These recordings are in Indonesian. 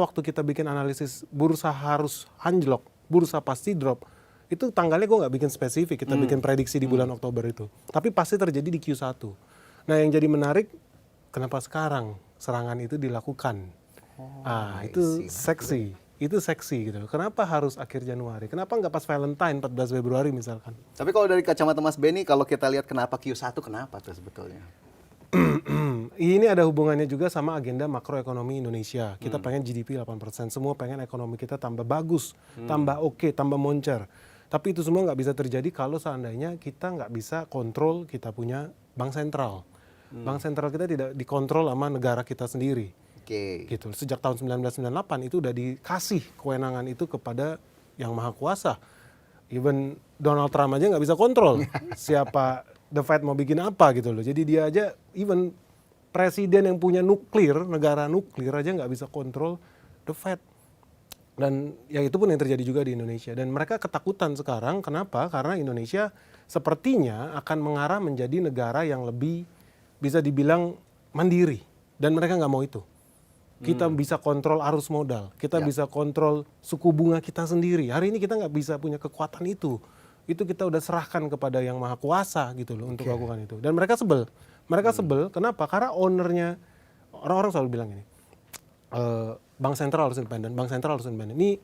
kenapa waktu kita bikin analisis bursa harus anjlok, bursa pasti drop, itu tanggalnya gue nggak bikin spesifik, kita bikin prediksi di bulan Oktober itu. Tapi pasti terjadi di Q1. Nah yang jadi menarik, kenapa sekarang serangan itu dilakukan? Itu seksi. Itu seksi gitu. Kenapa harus akhir Januari? Kenapa nggak pas Valentine 14 Februari misalkan? Tapi kalau dari kacamata Mas Benny, kalau kita lihat kenapa Q1, kenapa tuh sebetulnya? Ini ada hubungannya juga sama agenda makroekonomi Indonesia. Kita pengen GDP 8%, semua pengen ekonomi kita tambah bagus, tambah oke, tambah moncer. Tapi itu semua nggak bisa terjadi kalau seandainya kita nggak bisa kontrol kita punya bank sentral. Bank sentral kita tidak dikontrol sama negara kita sendiri. Gitu. Sejak tahun 1998 itu udah dikasih kewenangan itu kepada yang maha kuasa. Even Donald Trump aja nggak bisa kontrol siapa The Fed mau bikin apa gitu loh. Jadi dia aja, even presiden yang punya nuklir, negara nuklir aja nggak bisa kontrol The Fed. Dan ya itu pun yang terjadi juga di Indonesia. Dan mereka ketakutan sekarang, kenapa? Karena Indonesia sepertinya akan mengarah menjadi negara yang lebih bisa dibilang mandiri. Dan mereka nggak mau itu. Kita bisa kontrol arus modal, kita bisa kontrol suku bunga kita sendiri. Hari ini kita nggak bisa punya kekuatan itu. Itu kita udah serahkan kepada yang maha kuasa gitu loh untuk lakukan itu. Dan mereka sebel. Mereka sebel, kenapa? Karena ownernya, orang-orang selalu bilang ini, bank sentral harus independen, bank sentral harus independen. Ini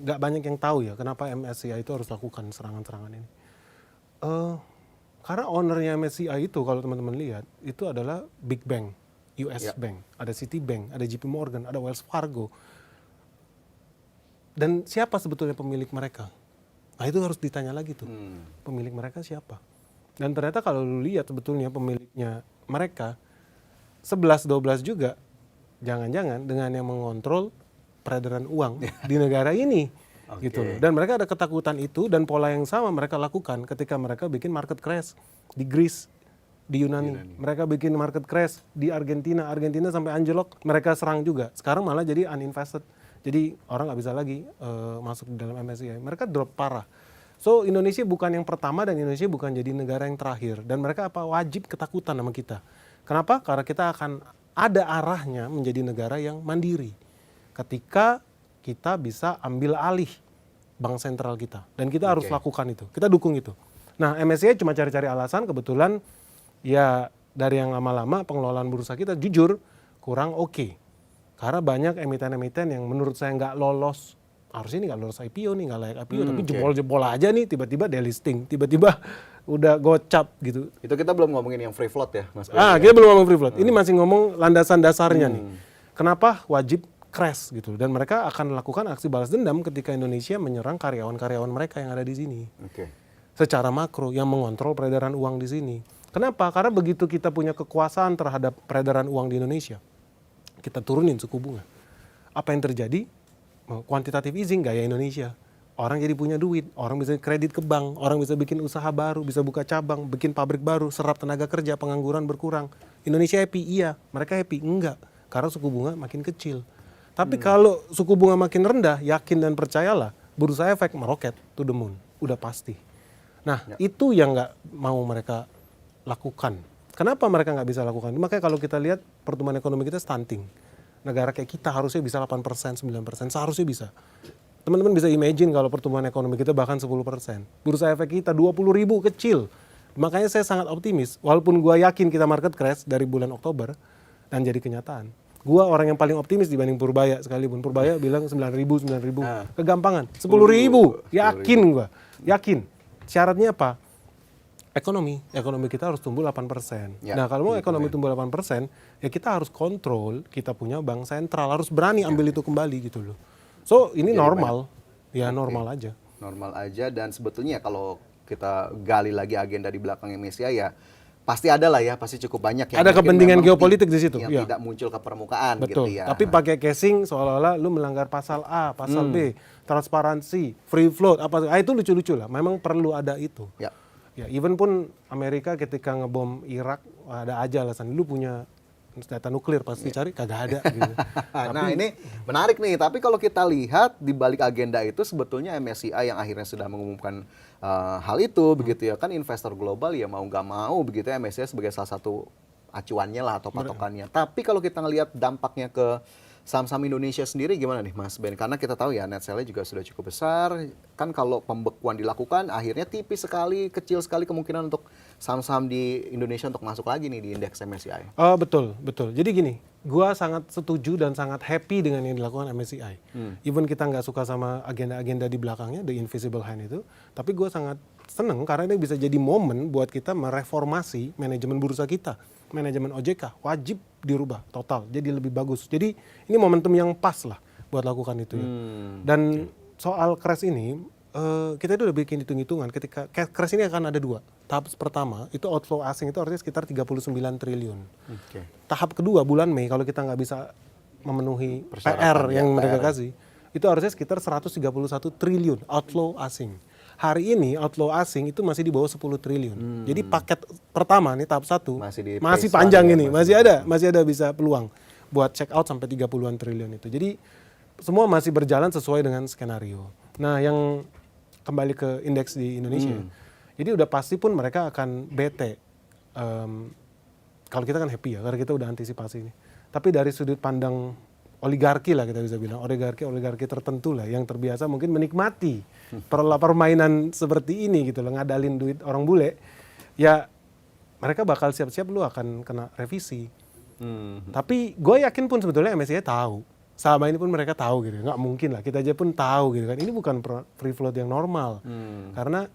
nggak banyak yang tahu ya kenapa MSCI itu harus lakukan serangan-serangan ini. Karena ownernya MSCI itu kalau teman-teman lihat, itu adalah Big Bank, US Bank, ada Citibank, ada JP Morgan, ada Wells Fargo. Dan siapa sebetulnya pemilik mereka? Nah itu harus ditanya lagi tuh, pemilik mereka siapa? Dan ternyata kalau lu lihat sebetulnya pemiliknya mereka 11-12 juga, jangan-jangan dengan yang mengontrol peredaran uang di negara ini. Gitu loh. Dan mereka ada ketakutan itu dan pola yang sama mereka lakukan ketika mereka bikin market crash di Greece, di Yunani. Mereka bikin market crash di Argentina sampai anjlok, mereka serang juga. Sekarang malah jadi uninvested. Jadi orang nggak bisa lagi masuk di dalam MSCI. Mereka drop parah. So Indonesia bukan yang pertama dan Indonesia bukan jadi negara yang terakhir. Dan mereka wajib ketakutan sama kita. Kenapa? Karena kita akan ada arahnya menjadi negara yang mandiri. Ketika kita bisa ambil alih bank sentral kita. Dan kita harus lakukan itu. Kita dukung itu. Nah MSCI cuma cari-cari alasan, kebetulan ya dari yang lama-lama pengelolaan bursa kita jujur kurang oke. Karena banyak emiten-emiten yang menurut saya nggak lolos, harusnya ini nggak lolos IPO nih, nggak layak IPO, tapi jebol-jebol aja nih, tiba-tiba delisting, tiba-tiba udah gocap gitu. Itu kita belum ngomongin yang free float ya, Mas. Kita belum ngomong free float. Ini masih ngomong landasan dasarnya nih. Kenapa wajib crash gitu? Dan mereka akan lakukan aksi balas dendam ketika Indonesia menyerang karyawan-karyawan mereka yang ada di sini. Secara makro yang mengontrol peredaran uang di sini. Kenapa? Karena begitu kita punya kekuasaan terhadap peredaran uang di Indonesia, kita turunin suku bunga. Apa yang terjadi? Quantitative easing gaya Indonesia. Orang jadi punya duit, orang bisa kredit ke bank, orang bisa bikin usaha baru, bisa buka cabang, bikin pabrik baru, serap tenaga kerja, pengangguran berkurang. Indonesia happy? Iya. Mereka happy? Enggak. Karena suku bunga makin kecil. Tapi kalau suku bunga makin rendah, yakin dan percayalah, bursa efek meroket to the moon. Udah pasti. Nah, itu yang nggak mau mereka lakukan. Kenapa mereka nggak bisa lakukan? Makanya kalau kita lihat pertumbuhan ekonomi kita stunting. Negara kayak kita harusnya bisa 8%, 9%, seharusnya bisa. Teman-teman bisa imagine kalau pertumbuhan ekonomi kita bahkan 10%. Bursa efek kita 20.000 kecil. Makanya saya sangat optimis. Walaupun gue yakin kita market crash dari bulan Oktober dan jadi kenyataan. Gue orang yang paling optimis dibanding Purbaya sekalipun. Purbaya bilang 9.000. Kegampangan. 10.000. Yakin gue. Yakin. Syaratnya apa? Ekonomi kita harus tumbuh 8%. Nah kalau mau ekonomi tumbuh 8%, ya kita harus kontrol, kita punya bank sentral, harus berani ambil itu kembali gitu loh. So ini jadi normal, normal aja. Normal aja dan sebetulnya kalau kita gali lagi agenda di belakang MSCI ya, pasti ada lah ya, pasti cukup banyak ya. Ada kepentingan geopolitik di situ. Yang tidak muncul ke permukaan. Betul. Gitu ya. Tapi pakai casing seolah-olah lu melanggar pasal A, pasal B, transparansi, free float, itu lucu-lucu lah. Memang perlu ada itu. Ya, even pun Amerika ketika ngebom Irak ada aja alasan lu punya senjata nuklir pasti cari kagak ada gitu. Nah ini menarik nih, tapi kalau kita lihat di balik agenda itu sebetulnya MSCI yang akhirnya sudah mengumumkan hal itu begitu ya kan, investor global ya mau nggak mau begitu ya MSCI sebagai salah satu acuannya lah atau patokannya. Tapi kalau kita ngelihat dampaknya ke saham-saham Indonesia sendiri gimana nih Mas Ben? Karena kita tahu ya net sale-nya juga sudah cukup besar. Kan kalau pembekuan dilakukan akhirnya tipis sekali, kecil sekali kemungkinan untuk saham-saham di Indonesia untuk masuk lagi nih di indeks MSCI. Betul. Jadi gini, gua sangat setuju dan sangat happy dengan yang dilakukan MSCI. Even kita nggak suka sama agenda-agenda di belakangnya, the invisible hand itu, tapi gua sangat seneng karena ini bisa jadi momen buat kita mereformasi manajemen bursa kita. Manajemen OJK wajib dirubah total, jadi lebih bagus. Jadi ini momentum yang pas lah buat lakukan itu ya. Dan soal crash ini, kita itu udah bikin hitung-hitungan ketika crash ini akan ada 2. Tahap pertama itu outflow asing itu artinya sekitar 39 triliun. Tahap kedua bulan Mei kalau kita nggak bisa memenuhi PR yang mereka kasih, itu harusnya sekitar 131 triliun outflow asing. Hari ini outflow asing itu masih di bawah 10 triliun. Jadi paket pertama nih tahap 1 masih panjang ini, masih ada bisa peluang buat check out sampai 30-an triliun itu. Jadi semua masih berjalan sesuai dengan skenario. Nah, yang kembali ke indeks di Indonesia. Jadi udah pasti pun mereka akan bete. Kalau kita kan happy ya karena kita udah antisipasi ini. Tapi dari sudut pandang oligarki lah kita bisa bilang, oligarki tertentu lah yang terbiasa mungkin menikmati permainan seperti ini gitu loh, ngadalin duit orang bule, ya mereka bakal siap-siap lu akan kena revisi. Tapi gue yakin pun sebetulnya MSCI tahu, selama ini pun mereka tahu gitu, nggak mungkin lah, kita aja pun tahu gitu kan, ini bukan free float yang normal, karena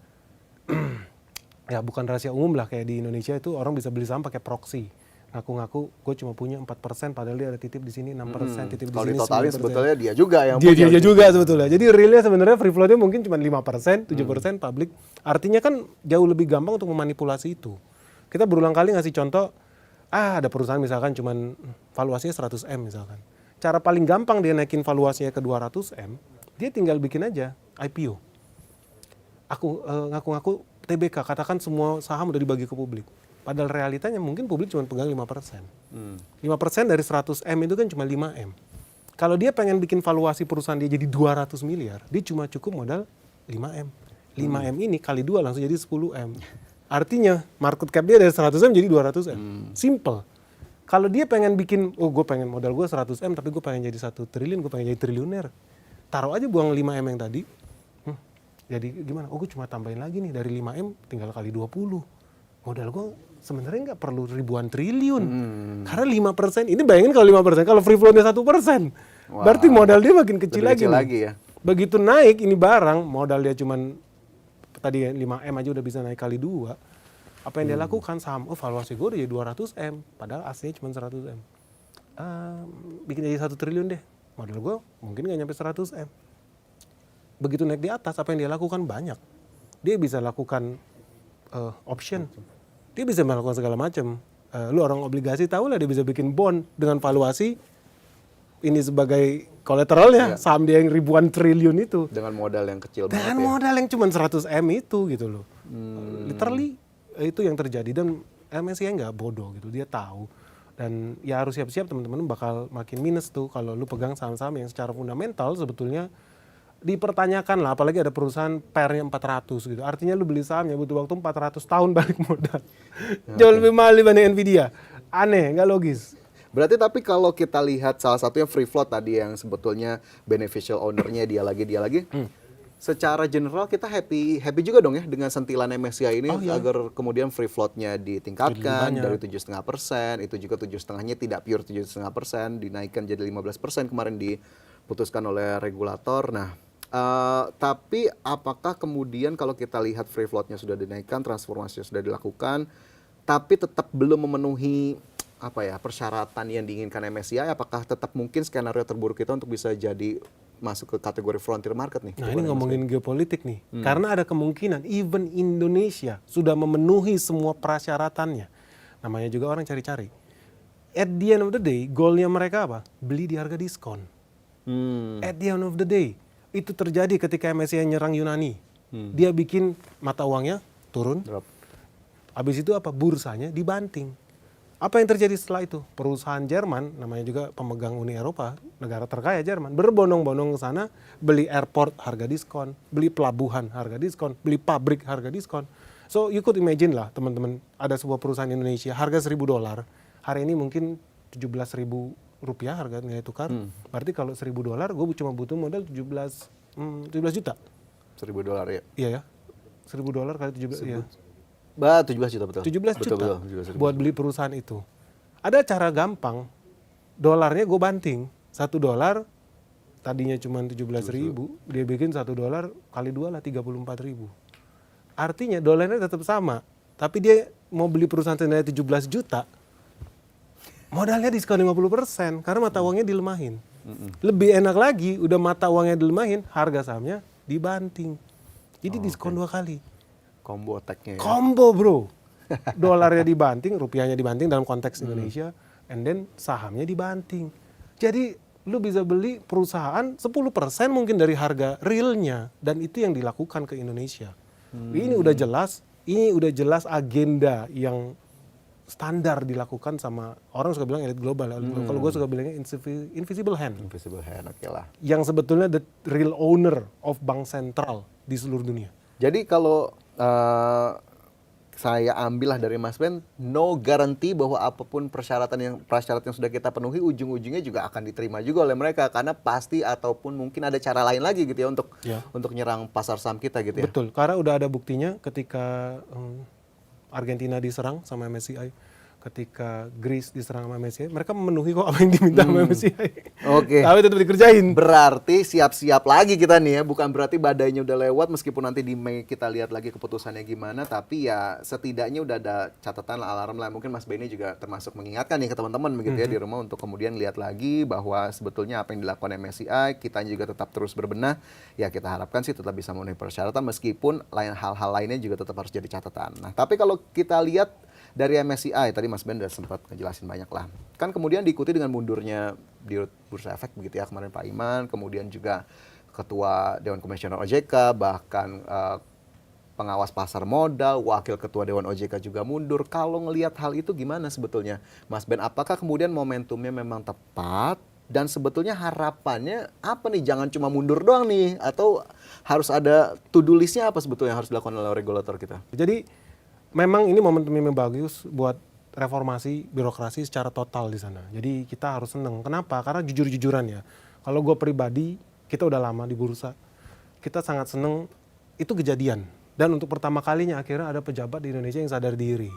ya bukan rahasia umum lah kayak di Indonesia itu orang bisa beli saham pakai proxy. Ngaku-ngaku gue cuma punya 4% padahal dia ada titip di sini 6%, titip di sini 9%. Kalau ditotalin sebetulnya dia juga yang dia juga sebetulnya. Jadi realnya sebenarnya free floatnya mungkin cuma 5%, 7% public. Artinya kan jauh lebih gampang untuk memanipulasi itu. Kita berulang kali ngasih contoh, ada perusahaan misalkan cuman valuasinya 100M misalkan. Cara paling gampang dia naikin valuasinya ke 200M, dia tinggal bikin aja IPO. Aku ngaku-ngaku TBK, katakan semua saham udah dibagi ke publik. Padahal realitanya mungkin publik cuma pegang 5%. 5% dari 100M itu kan cuma 5M. Kalau dia pengen bikin valuasi perusahaan dia jadi 200 miliar, dia cuma cukup modal 5M. 5M ini kali 2 langsung jadi 10M. Artinya market cap dia dari 100M jadi 200M. Simple. Kalau dia pengen bikin, gue pengen modal gue 100M tapi gue pengen jadi 1 triliun, gue pengen jadi triliuner. Taruh aja buang 5M yang tadi. Jadi gimana? Gue cuma tambahin lagi nih dari 5M tinggal kali 20. Modal gue sebenarnya nggak perlu ribuan triliun. Karena 5%, ini bayangin kalau 5%, kalau free flow-nya 1%. Berarti modal dia makin kecil lagi ya. Begitu naik ini barang, modal dia cuman tadi 5M aja udah bisa naik kali 2. Apa yang dia lakukan? Saham, valuasi gue udah jadi 200M, padahal aslinya cuma 100M. Bikin jadi 1 triliun deh. Modal gue mungkin nggak nyampe 100M. Begitu naik di atas, apa yang dia lakukan? Banyak. Dia bisa lakukan option. Dia bisa melakukan segala macam. Lu orang obligasi tahu lah dia bisa bikin bond dengan valuasi ini sebagai kolateralnya saham dia yang ribuan triliun itu. Dengan modal yang kecil banget. Dengan modal yang cuma 100M itu gitu loh. Literally itu yang terjadi dan MSCI nggak bodoh gitu, dia tahu. Dan ya harus siap-siap teman-teman bakal makin minus tuh kalau lu pegang saham-saham yang secara fundamental sebetulnya dipertanyakan lah, apalagi ada perusahaan PR-nya 400 gitu. Artinya lu beli sahamnya butuh waktu 400 tahun balik modal. Jauh lebih mahal dibanding Nvidia. Aneh, nggak logis. Berarti tapi kalau kita lihat salah satunya free float tadi yang sebetulnya beneficial owner-nya dia lagi. Secara general kita happy juga dong ya dengan sentilan MSCI ini agar kemudian free float-nya ditingkatkan dari 7,5%, itu juga 7,5-nya tidak pure 7,5%, dinaikkan jadi 15% kemarin diputuskan oleh regulator. Nah, tapi apakah kemudian kalau kita lihat free float-nya sudah dinaikkan, transformasinya sudah dilakukan, tapi tetap belum memenuhi persyaratan yang diinginkan MSCI, apakah tetap mungkin skenario terburuk kita untuk bisa jadi masuk ke kategori frontier market nih? Nah, ini ngomongin geopolitik nih. Karena ada kemungkinan even Indonesia sudah memenuhi semua persyaratannya. Namanya juga orang cari-cari. At the end of the day, goalnya mereka apa? Beli di harga diskon. At the end of the day, itu terjadi ketika MSCI nyerang Yunani. Dia bikin mata uangnya turun. Drop. Habis itu apa? Bursanya dibanting. Apa yang terjadi setelah itu? Perusahaan Jerman, namanya juga pemegang Uni Eropa, negara terkaya Jerman, berbondong-bondong ke sana, beli airport harga diskon, beli pelabuhan harga diskon, beli pabrik harga diskon. So you could imagine lah teman-teman, ada sebuah perusahaan Indonesia harga $1.000, hari ini mungkin 17.600 rupiah harga nilai tukar. Berarti kalau $1.000 gue cuma butuh modal 17 juta. $1.000 ya? Iya ya. $1.000 kali 17 iya. 17 juta betul. 17 betul, juta betul, buat beli perusahaan itu. Ada cara gampang. Dolarnya gue banting. $1 tadinya cuma 17.000, dia bikin $1 kali 2 lah 34.000. Artinya dolarnya tetap sama, tapi dia mau beli perusahaan senilai 17 juta. Modalnya diskon 50% karena mata uangnya dilemahin. Lebih enak lagi, udah mata uangnya dilemahin, harga sahamnya dibanting. Jadi diskon 2 kali. Combo attack-nya ya. Combo bro. Dolarnya dibanting, rupiahnya dibanting dalam konteks Indonesia, and then sahamnya dibanting. Jadi lu bisa beli perusahaan 10% mungkin dari harga realnya, dan itu yang dilakukan ke Indonesia. Ini udah jelas agenda yang standar dilakukan sama orang suka bilang elit global. Kalau gue suka bilangnya invisible hand. Invisible hand, oke lah. Yang sebetulnya the real owner of bank sentral di seluruh dunia. Jadi kalau saya ambillah dari Mas Ben, no guarantee bahwa apapun prasyarat yang sudah kita penuhi, ujung-ujungnya juga akan diterima juga oleh mereka, karena pasti ataupun mungkin ada cara lain lagi gitu ya untuk nyerang pasar saham kita gitu ya. Betul, karena udah ada buktinya ketika Argentina diserang sama MSCI, ketika Greece diserang sama MSCI, mereka memenuhi kok apa yang diminta sama MSCI. Oke. Tapi tetap dikerjain. Berarti siap-siap lagi kita nih ya, bukan berarti badainya udah lewat, meskipun nanti di Mei kita lihat lagi keputusannya gimana, tapi ya setidaknya udah ada catatan alarm lah. Mungkin Mas Benny juga termasuk mengingatkan nih ke teman-teman begitu ya di rumah untuk kemudian lihat lagi bahwa sebetulnya apa yang dilakukan MSCI, kita juga tetap terus berbenah. Ya kita harapkan sih tetap bisa memenuhi persyaratan, meskipun hal-hal lainnya juga tetap harus jadi catatan. Nah, tapi kalau kita lihat dari MSCI, tadi Mas Ben udah sempat ngejelasin banyak lah. Kan kemudian diikuti dengan mundurnya di Bursa Efek begitu ya, kemarin Pak Iman, kemudian juga Ketua Dewan Komisioner OJK, bahkan pengawas pasar modal, Wakil Ketua Dewan OJK juga mundur. Kalau ngelihat hal itu gimana sebetulnya, Mas Ben? Apakah kemudian momentumnya memang tepat? Dan sebetulnya harapannya apa nih? Jangan cuma mundur doang nih, atau harus ada to-do list-nya apa sebetulnya yang harus dilakukan oleh regulator kita? Jadi memang ini momentum yang bagus buat reformasi birokrasi secara total di sana. Jadi kita harus seneng. Kenapa? Karena jujur-jujuran ya. Kalau gue pribadi, kita udah lama di bursa. Kita sangat seneng itu kejadian. Dan untuk pertama kalinya akhirnya ada pejabat di Indonesia yang sadar diri.